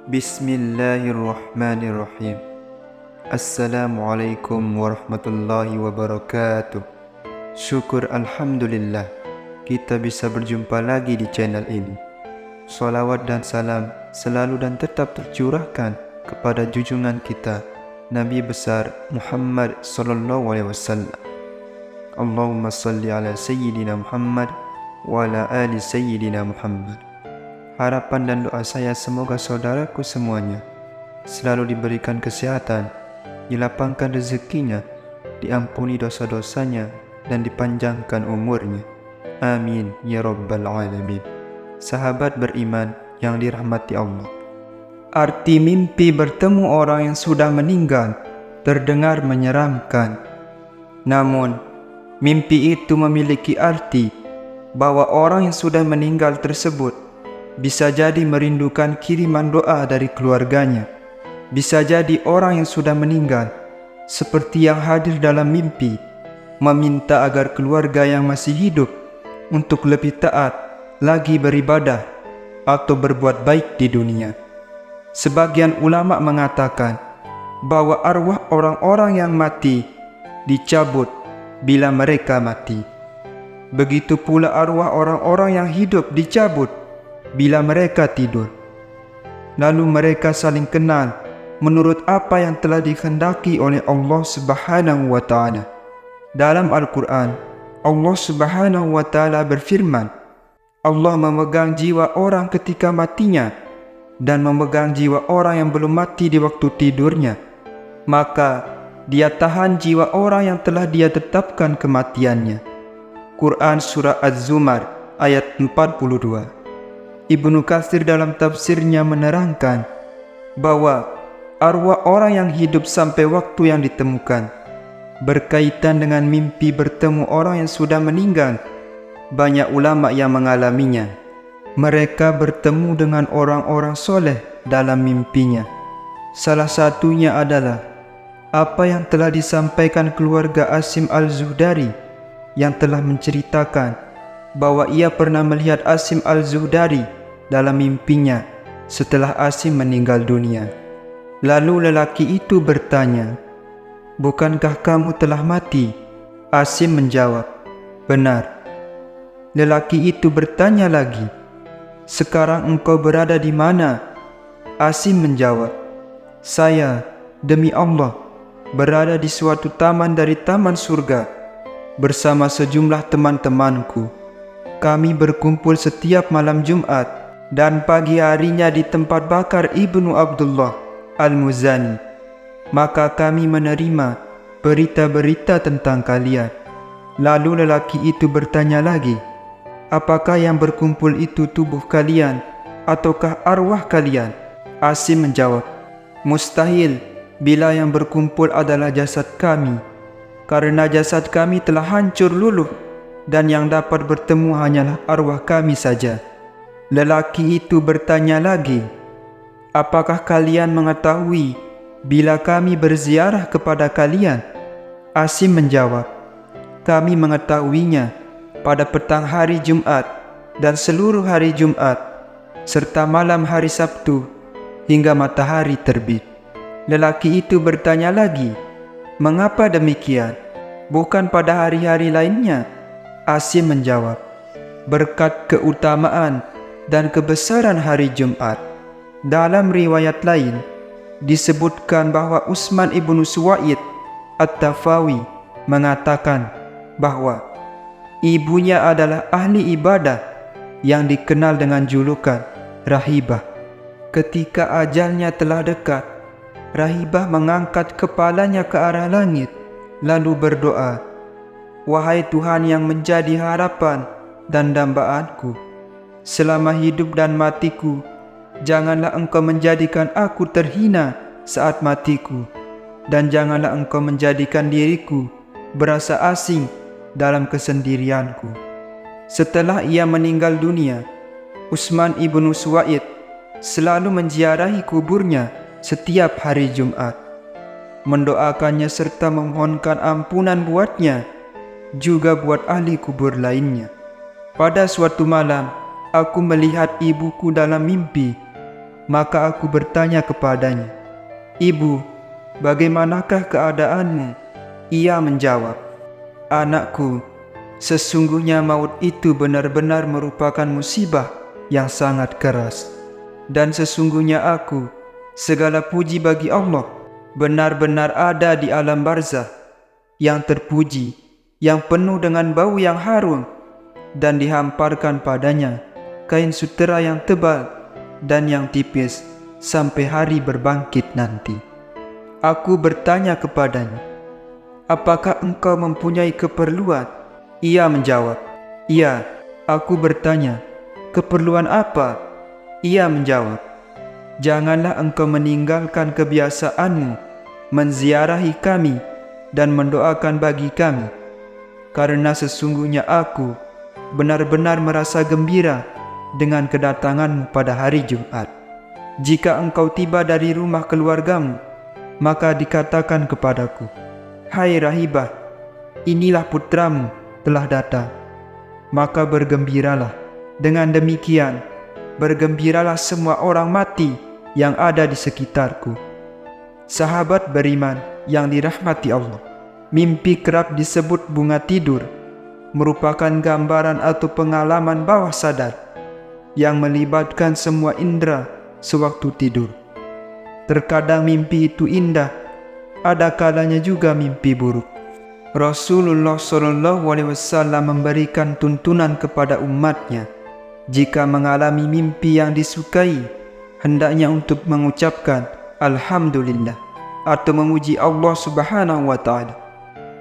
Bismillahirrahmanirrahim. Assalamualaikum warahmatullahi wabarakatuh. Syukur Alhamdulillah kita bisa berjumpa lagi di channel ini. Salawat dan salam selalu dan tetap tercurahkan kepada junjungan kita Nabi besar Muhammad sallallahu alaihi wasallam. Allahumma salli ala sayyidina Muhammad wa ala ali sayyidina Muhammad. Harapan dan doa saya semoga saudaraku semuanya selalu diberikan kesehatan, dilapangkan rezekinya, diampuni dosa-dosanya, dan dipanjangkan umurnya. Amin ya rabbal alamin. Sahabat beriman yang dirahmati Allah, arti mimpi bertemu orang yang sudah meninggal terdengar menyeramkan. Namun, mimpi itu memiliki arti bahwa orang yang sudah meninggal tersebut bisa jadi merindukan kiriman doa dari keluarganya. Bisa jadi orang yang sudah meninggal, seperti yang hadir dalam mimpi, meminta agar keluarga yang masih hidup untuk lebih taat lagi beribadah atau berbuat baik di dunia. Sebagian ulama mengatakan bahwa arwah orang-orang yang mati dicabut bila mereka mati. Begitu pula arwah orang-orang yang hidup dicabut bila mereka tidur. Lalu mereka saling kenal menurut apa yang telah dikehendaki oleh Allah Subhanahu wa Ta'ala. Dalam Al-Quran, Allah Subhanahu wa Ta'ala berfirman, Allah memegang jiwa orang ketika matinya dan memegang jiwa orang yang belum mati di waktu tidurnya. Maka dia tahan jiwa orang yang telah dia tetapkan kematiannya. Quran Surah Az-Zumar ayat 42. Ibnu Katsir dalam tafsirnya menerangkan bahwa arwah orang yang hidup sampai waktu yang ditemukan berkaitan dengan mimpi bertemu orang yang sudah meninggal. Banyak ulama yang mengalaminya. Mereka bertemu dengan orang-orang soleh dalam mimpinya. Salah satunya adalah apa yang telah disampaikan keluarga Asim Al-Zuhdari yang telah menceritakan bahwa ia pernah melihat Asim Al-Zuhdari dalam mimpinya setelah Asim meninggal dunia. Lalu lelaki itu bertanya, "Bukankah kamu telah mati?" Asim menjawab, "Benar." Lelaki itu bertanya lagi, "Sekarang engkau berada di mana?" Asim menjawab, "Saya, demi Allah, berada di suatu taman dari taman surga bersama sejumlah teman-temanku. Kami berkumpul setiap malam Jumat dan pagi harinya di tempat bakar Ibnu Abdullah Al-Muzani. Maka kami menerima berita-berita tentang kalian." Lalu lelaki itu bertanya lagi, "Apakah yang berkumpul itu tubuh kalian ataukah arwah kalian?" Asim menjawab, "Mustahil bila yang berkumpul adalah jasad kami, karena jasad kami telah hancur luluh dan yang dapat bertemu hanyalah arwah kami saja." Lelaki itu bertanya lagi, "Apakah kalian mengetahui bila kami berziarah kepada kalian?" Asim menjawab, "Kami mengetahuinya pada petang hari Jumat dan seluruh hari Jumat, serta malam hari Sabtu hingga matahari terbit." Lelaki itu bertanya lagi, "Mengapa demikian? Bukan pada hari-hari lainnya?" Asim menjawab, "Berkat keutamaan dan kebesaran hari Jumat." Dalam riwayat lain disebutkan bahwa Utsman ibnu Suwaid At-Tafawi mengatakan bahwa ibunya adalah ahli ibadah yang dikenal dengan julukan Rahibah. Ketika ajalnya telah dekat, Rahibah mengangkat kepalanya ke arah langit lalu berdoa, "Wahai Tuhan yang menjadi harapan dan dambaanku, selama hidup dan matiku, janganlah Engkau menjadikan aku terhina saat matiku, dan janganlah Engkau menjadikan diriku berasa asing dalam kesendirianku." Setelah ia meninggal dunia, Utsman ibnu Suwaid selalu menziarahi kuburnya setiap hari Jumat, mendoakannya serta memohonkan ampunan buatnya, juga buat ahli kubur lainnya. Pada suatu malam, aku melihat ibuku dalam mimpi, maka aku bertanya kepadanya, "Ibu, bagaimanakah keadaanmu?" Ia menjawab, "Anakku, sesungguhnya maut itu benar-benar merupakan musibah yang sangat keras. Dan sesungguhnya aku, segala puji bagi Allah, benar-benar ada di alam barzah, yang terpuji, yang penuh dengan bau yang harum, dan dihamparkan padanya kain sutera yang tebal dan yang tipis sampai hari berbangkit nanti." Aku bertanya kepadanya, "Apakah engkau mempunyai keperluan?" Ia menjawab, "Iya." Aku bertanya, "Keperluan apa?" Ia menjawab, "Janganlah engkau meninggalkan kebiasaanmu menziarahi kami dan mendoakan bagi kami, karena sesungguhnya aku benar-benar merasa gembira dengan kedatanganmu pada hari Jumat. Jika engkau tiba dari rumah keluargamu, maka dikatakan kepadaku, 'Hai rahibah, inilah putramu telah datang.' Maka bergembiralah. Dengan demikian, bergembiralah semua orang mati yang ada di sekitarku." Sahabat beriman yang dirahmati Allah, mimpi kerap disebut bunga tidur, merupakan gambaran atau pengalaman bawah sadar yang melibatkan semua indera sewaktu tidur. Terkadang mimpi itu indah, ada kalanya juga mimpi buruk. Rasulullah SAW memberikan tuntunan kepada umatnya, jika mengalami mimpi yang disukai, hendaknya untuk mengucapkan Alhamdulillah atau memuji Allah Subhanahu wa Ta'ala,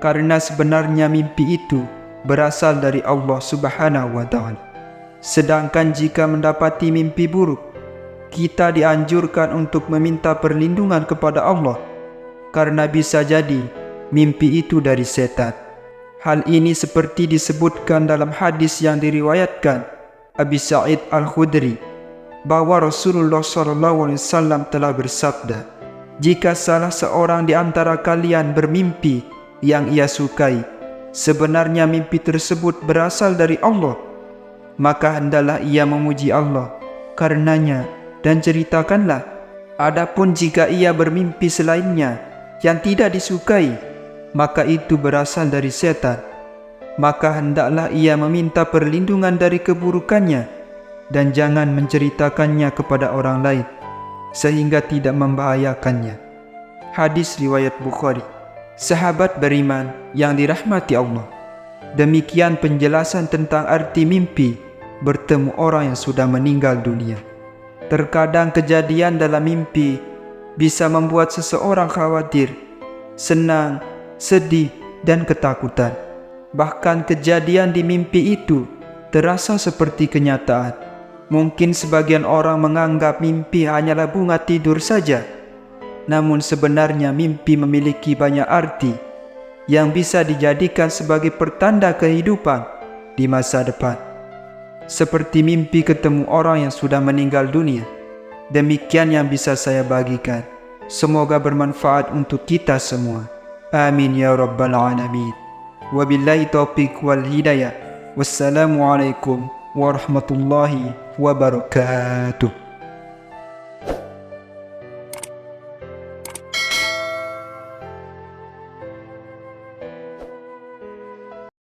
karena sebenarnya mimpi itu berasal dari Allah Subhanahu wa Ta'ala. Sedangkan jika mendapati mimpi buruk, kita dianjurkan untuk meminta perlindungan kepada Allah, karena bisa jadi mimpi itu dari setan. Hal ini seperti disebutkan dalam hadis yang diriwayatkan Abi Sa'id Al-Khudri, bahwa Rasulullah SAW telah bersabda, "Jika salah seorang di antara kalian bermimpi yang ia sukai, sebenarnya mimpi tersebut berasal dari Allah, maka hendaklah ia memuji Allah karenanya dan ceritakanlah. Adapun jika ia bermimpi selainnya yang tidak disukai, maka itu berasal dari setan, maka hendaklah ia meminta perlindungan dari keburukannya dan jangan menceritakannya kepada orang lain sehingga tidak membahayakannya." Hadis riwayat Bukhari. Sahabat beriman yang dirahmati Allah, demikian penjelasan tentang arti mimpi bertemu orang yang sudah meninggal dunia. Terkadang kejadian dalam mimpi bisa membuat seseorang khawatir, senang, sedih, dan ketakutan. Bahkan kejadian di mimpi itu terasa seperti kenyataan. Mungkin sebagian orang menganggap mimpi hanyalah bunga tidur saja, namun sebenarnya mimpi memiliki banyak arti yang bisa dijadikan sebagai pertanda kehidupan di masa depan. Seperti mimpi ketemu orang yang sudah meninggal dunia. Demikian yang bisa saya bagikan. Semoga bermanfaat untuk kita semua. Amin ya rabbal alamin. Wabillahi taufiq wal hidayah. Wassalamualaikum warahmatullahi wabarakatuh.